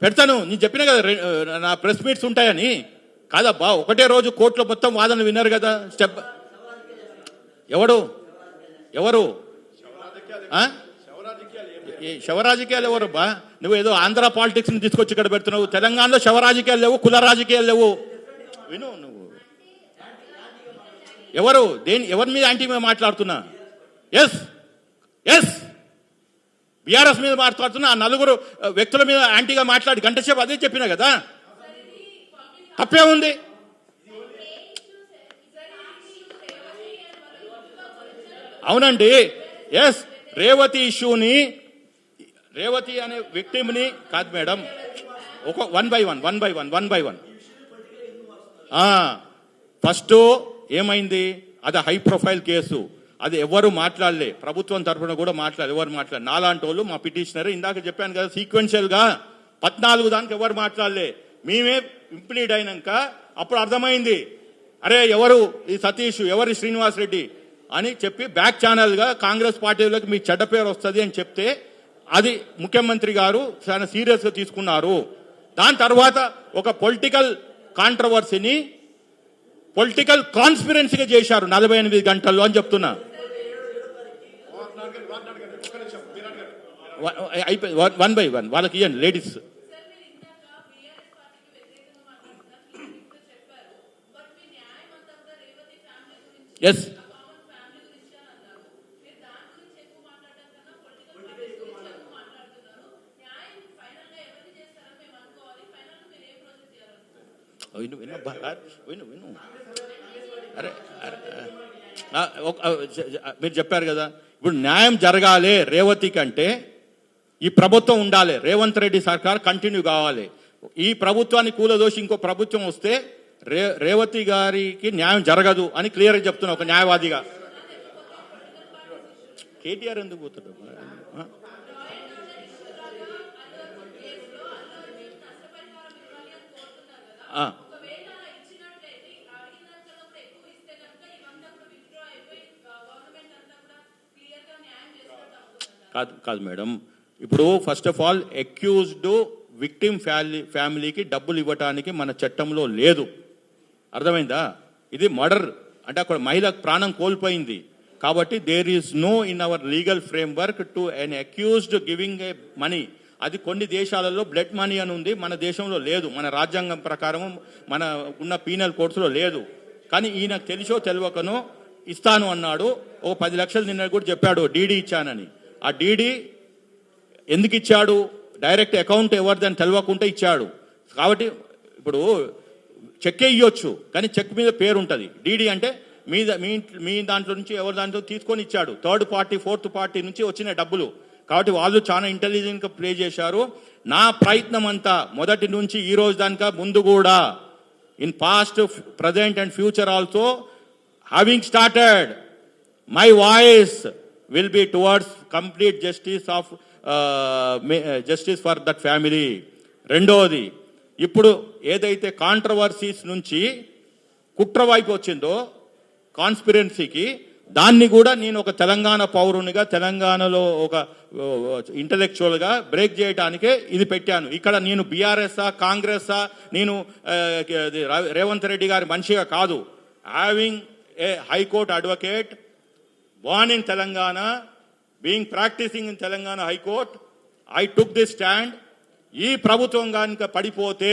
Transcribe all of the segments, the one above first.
పెడతాను. నేను చెప్పిన కదా నా ప్రెస్ మీట్స్ ఉంటాయని. కాదబ్బా, ఒకటే రోజు కోర్టులో మొత్తం వాదనలు విన్నారు కదా. స్టెప్ ఎవరు ఎవరు శవరాజకీయాలు ఎవరు బా? నువ్వు ఏదో ఆంధ్ర పాలిటిక్స్ ని తీసుకొచ్చి ఇక్కడ పెడుతున్నావు. తెలంగాణలో శవరాజకీయాలు లేవు, కుల రాజకీయాలు లేవు. విను నువ్వు ఎవరు ఎవరి మీద యాంటీ మీద మాట్లాడుతున్నా? ఎస్ ఎస్ బీఆర్ఎస్ మీద మాట్లాడుతున్నా. ఆ నలుగురు వ్యక్తుల మీద యాంటీగా మాట్లాడి గంట సేపు అదే చెప్పినా కదా. తప్పే ఉంది. అవునండి, ఎస్ రేవతి ఇష్యూని, రేవతి అనే విక్టిమ్ని కాదు మేడం, ఒక వన్ బై వన్ ఫస్ట్ ఏమైంది, అది హై ప్రొఫైల్ కేసు. అది ఎవరు మాట్లాడలే, ప్రభుత్వం తరఫున కూడా ఎవరు మాట్లాడలే. నాలాంటి వాళ్ళు, మా పిటిషనర్, ఇందాక చెప్పాను కదా సీక్వెన్షియల్ గా 14 దానికి ఎవరు మాట్లాడలే. మేమే ఇంప్లీడ్ అయినాక అప్పుడు అర్థమైంది, అరే ఎవరు ఈ సతీష్, ఎవరు శ్రీనివాస్ రెడ్డి అని చెప్పి బ్యాక్ ఛానల్ గా కాంగ్రెస్ పార్టీలోకి మీ చెడ్డ పేరు వస్తుంది అని చెప్తే అది ముఖ్యమంత్రి గారు చాలా సీరియస్ గా తీసుకున్నారు. దాని తర్వాత ఒక పొలిటికల్ కాంట్రవర్సీని పొలిటికల్ కాన్స్పిరెన్సీగా చేశారు 48 గంటల్లో అని చెప్తున్నా. అయిపోయింది. వన్ బై వన్ వాళ్ళకి ఇవ్వండి లేడీస్. ఎస్ విను అరే మీరు చెప్పారు కదా, ఇప్పుడు న్యాయం జరగాలి రేవతి కంటే ఈ ప్రభుత్వం ఉండాలి, రేవంత్ రెడ్డి సర్కార్ కంటిన్యూ కావాలి. ఈ ప్రభుత్వాన్ని కూలదోసి ఇంకో ప్రభుత్వం వస్తే రేవతి గారికి న్యాయం జరగదు అని క్లియర్గా చెప్తున్నా ఒక న్యాయవాదిగా. కేటీఆర్ ఎందుకు పోతాడు? కాదు మేడం, ఇప్పుడు first of all accused victim ఫ్యామిలీకి డబ్బులు ఇవ్వటానికి మన చట్టంలో లేదు. అర్థమైందా? ఇది మర్డర్ అంటే అక్కడ మహిళ ప్రాణం కోల్పోయింది కాబట్టి there is no in our legal framework to an accused giving a money. అది కొన్ని దేశాలలో బ్లడ్ మనీ అని ఉంది, మన దేశంలో లేదు. మన రాజ్యాంగం ప్రకారం మన ఉన్న పీనల్ కోర్ట్స్లో లేదు. కానీ ఈయనకు తెలిసో తెలియకనో ఇస్తాను అన్నాడు. ఒక 10 లక్షలు నిన్న కూడా చెప్పాడు డీడీ ఇచ్చానని. ఆ డీడీ ఎందుకు ఇచ్చాడు? డైరెక్ట్ అకౌంట్ ఎవరిదని తెలియకుండా ఇచ్చాడు. కాబట్టి ఇప్పుడు చెక్ ఇవ్వచ్చు కానీ చెక్ మీద పేరు ఉంటుంది. డీడీ అంటే మీ దాంట్లో నుంచి ఎవరి దాంట్లో తీసుకొని ఇచ్చాడు. థర్డ్ పార్టీ, ఫోర్త్ పార్టీ నుంచి వచ్చిన డబ్బులు. కాబట్టి వాళ్ళు చాలా ఇంటెలిజెంట్గా ప్లే చేశారు. నా ప్రయత్నం అంతా మొదటి నుంచి ఈ రోజు దానిక ముందు కూడా in past, present and future also having started my voice will be towards complete justice for that family. రెండోది, ఇప్పుడు ఏదైతే కాంట్రవర్సీస్ నుంచి కుట్ర వైపు వచ్చిందో కాన్స్పిరెన్సీకి, దాన్ని కూడా నేను ఒక తెలంగాణ పౌరునిగా, తెలంగాణలో ఒక ఇంటలెక్చువల్గా బ్రేక్ చేయడానికే ఇది పెట్టాను. ఇక్కడ నేను బీఆర్ఎస్ఆ కాంగ్రెస్ఆ, నేను రేవంత్ రెడ్డి గారి మనిషిగా కాదు. Having a high court advocate, born in Telangana, being practicing in Telangana High Court, I took this stand. ఈ ప్రభుత్వం కనుక పడిపోతే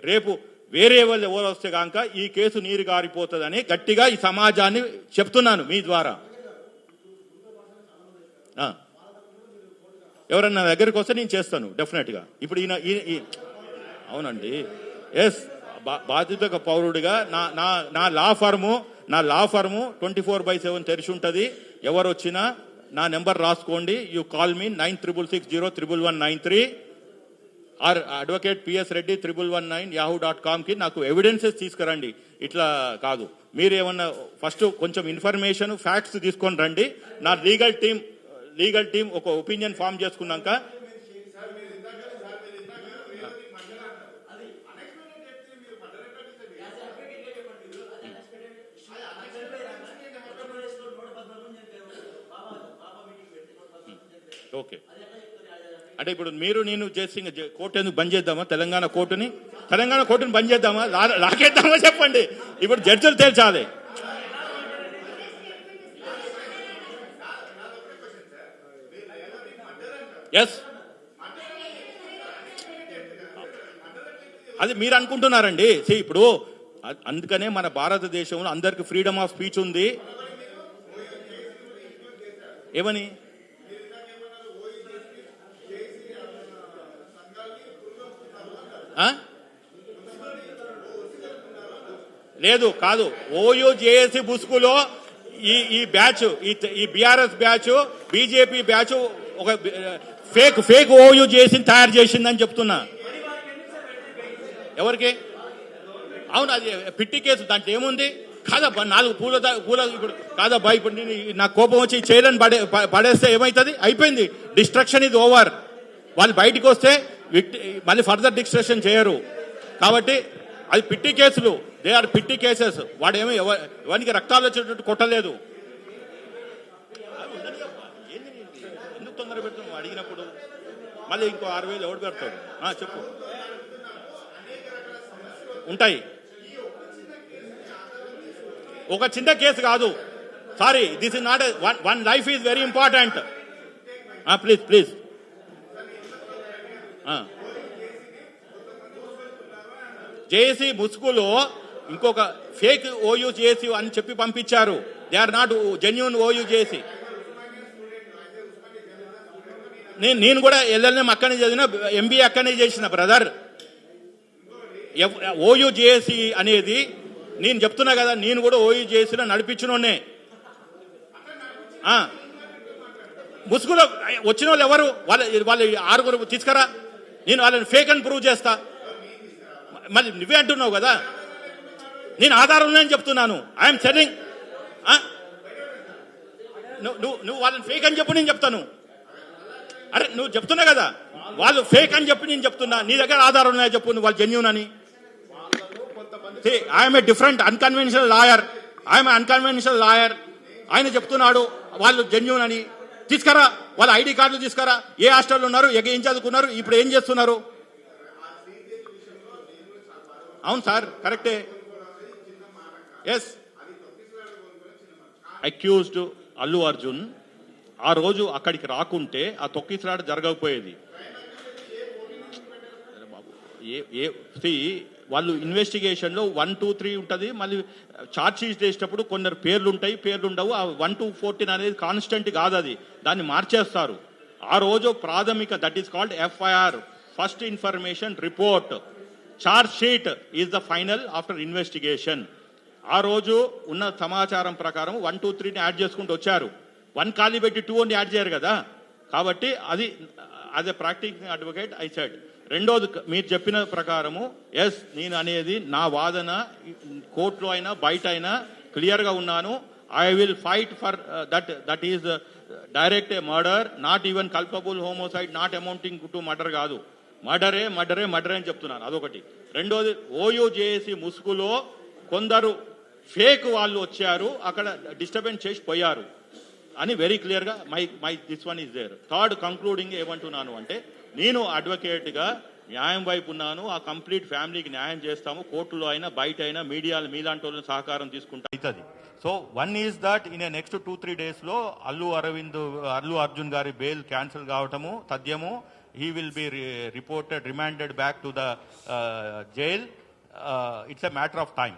రేపు వేరే వాళ్ళు ఎవరు వస్తే కనుక ఈ కేసు నీరు గారిపోతుందని గట్టిగా ఈ సమాజాన్ని చెప్తున్నాను మీ ద్వారా. ఎవరన్నా దగ్గరికి వస్తే నేను చేస్తాను డెఫినెట్గా. ఇప్పుడు అవునండి, ఎస్ బాధ్యత పౌరుడిగా నా లా ఫర్ము 24/7 తెరిచి ఉంటుంది. ఎవరు వచ్చినా నా నెంబర్ రాసుకోండి. You call me 96601193 or advocate PS Reddy 1119 yahoo.com కి నాకు ఎవిడెన్సెస్ తీసుకురండి. ఇట్లా కాదు, మీరు ఏమన్నా ఫస్ట్ కొంచెం ఇన్ఫర్మేషన్, ఫ్యాక్ట్స్ తీసుకొని రండి. నా లీగల్ టీం ఒక ఒపీనియన్ ఫామ్ చేసుకున్నాక ఓకే అంటే ఇప్పుడు మీరు నేను చేసి కోర్టు ఎందుకు బంద్ చేద్దామా? తెలంగాణ కోర్టుని బంద్ చేద్దామా? లాగేద్దామా? చెప్పండి. ఇప్పుడు జడ్జిలు తేల్చాలి. ఎస్, అది మీరు అనుకుంటున్నారండి. ఇప్పుడు అందుకనే మన భారతదేశంలో అందరికి ఫ్రీడమ్ ఆఫ్ స్పీచ్ ఉంది. ఏమని? లేదు, కాదు. ఓయూ జేఏసీ బుస్కులో ఈ బ్యాచ్, ఈ బీఆర్ఎస్ బ్యాచ్, బీజేపీ బ్యాచ్ ఒక ఫేక్ ఓయూ జేఏసీ తయారు చేసిందని చెప్తున్నా. ఎవరికి? అవును, అది పిట్టి కేసు. దాంట్లో ఏముంది? కాదబ్బా, 4 పూల ఇప్పుడు కాదబ్బా. ఇప్పుడు నేను నాకు కోపం వచ్చి చైరన్ పడేస్తే ఏమవుతుంది? అయిపోయింది. డిస్ట్రక్షన్ ఇది ఓవర్. వాళ్ళు బయటికి వస్తే మళ్ళీ ఫర్దర్ డిస్ట్రక్షన్ చేయరు. కాబట్టి అది పిట్టి కేసులు. They are petty cases. వాడేమో ఎవరికి రక్తాలు వచ్చేటట్టు కొట్టలేదు. ఎందుకు తొందర పెడుతున్నావు? అడిగినప్పుడు మళ్ళీ ఇంకో 6,000 ఎవడు పెడతాడు? చెప్పు. ఉంటాయి. ఒక చిన్న కేసు కాదు. Sorry, this is not one life is very important. Please. JAC ముసుగులో ఇంకొక ఫేక్ ఓయూ జేఏసీ అని చెప్పి పంపించారు. They are not genuine OU JAC. నేను కూడా ఎల్ఎల్ఎం అక్కడనే చదివిన, ఎంబీఏ అక్కడనే చేసిన బ్రదర్. ఓయూ జేఏసీ అనేది నేను చెప్తున్నా కదా, నేను కూడా ఓయూ జేఏసీలో నడిపించినోనే. ముసుగులో వచ్చిన వాళ్ళు ఎవరు? వాళ్ళ 6 తీసుకురా, నేను వాళ్ళని ఫేక్ అని ప్రూవ్ చేస్తా. మళ్ళీ నువ్వే అంటున్నావు కదా, నేను ఆధారం ఉందని చెప్తున్నాను. I'm selling. నువ్వు వాళ్ళని ఫేక్ అని చెప్పు, నేను చెప్తాను. అరే నువ్వు చెప్తున్నా కదా, వాళ్ళు ఫేక్ అని చెప్పి నేను చెప్తున్నా. నీ దగ్గర ఆధారం ఉన్నాయో చెప్పు, నువ్వు వాళ్ళు జెన్యూన్ అని. I'm a different unconventional lawyer. ఆయన చెప్తున్నాడు వాళ్ళు జెన్యూన్ అని. తీసుకురా వాళ్ళ ఐడి కార్డులు తీసుకురా. ఏ హాస్టల్లో ఉన్నారు, ఏం చదువుకున్నారు, ఇప్పుడు ఏం చేస్తున్నారు? అవును సార్, కరెక్టే. ఎస్, అక్యూజ్డ్ అల్లు అర్జున్ ఆ రోజు అక్కడికి రాకుంటే ఆ తొక్కిసలాట జరగకపోయేది. వాళ్ళు ఇన్వెస్టిగేషన్లో 1, 2, 3 ఉంటుంది. మళ్ళీ ఛార్జ్ షీట్ చేసేటప్పుడు కొందరు పేర్లు ఉంటాయి, పేర్లు ఉండవు. ఆ 1 to 14 అనేది కాన్స్టెంట్ కాదు, అది దాన్ని మార్చేస్తారు. ఆ రోజు ప్రాథమిక, that is called FIR, first information report. Charge sheet is the final after investigation. ఆ రోజు ఉన్న సమాచారం ప్రకారం 1, 2, 3ని యాడ్ చేసుకుంటూ వచ్చారు. 1 ఖాళీ పెట్టి 2 అని యాడ్ చేయరు కదా. కాబట్టి అది as a practicing advocate I said. రెండోది, మీరు చెప్పిన ప్రకారము ఎస్, నేను అనేది నా వాదన కోర్టులో అయినా బయట అయినా క్లియర్గా ఉన్నాను. I will fight for that is direct A murder, not even culpable హోమోసైడ్, not amounting to murder కాదు. మర్డరే అని చెప్తున్నాను. అదొకటి. రెండోది, ఓయూ జేఏసీ ముసుగులో కొందరు ఫేక్ వాళ్ళు వచ్చారు, అక్కడ డిస్టర్బెన్స్ చేసి పోయారు అని వెరీ క్లియర్గా my this one is there. Third concluding ఏమంటున్నాను అంటే, నేను అడ్వకేట్గా న్యాయం వైపు ఉన్నాను. ఆ కంప్లీట్ ఫ్యామిలీకి న్యాయం చేస్తాము. కోర్టులో అయినా బయట అయినా మీడియాలో మీలాంటి వాళ్ళని సహకారం తీసుకుంటా అవుతుంది. So one is that in next 2-3 డేస్లో అల్లు అర్జున్ గారి బెయిల్ క్యాన్సిల్ కావటము తథ్యము. he will be remanded back to the jail. It's a matter of time.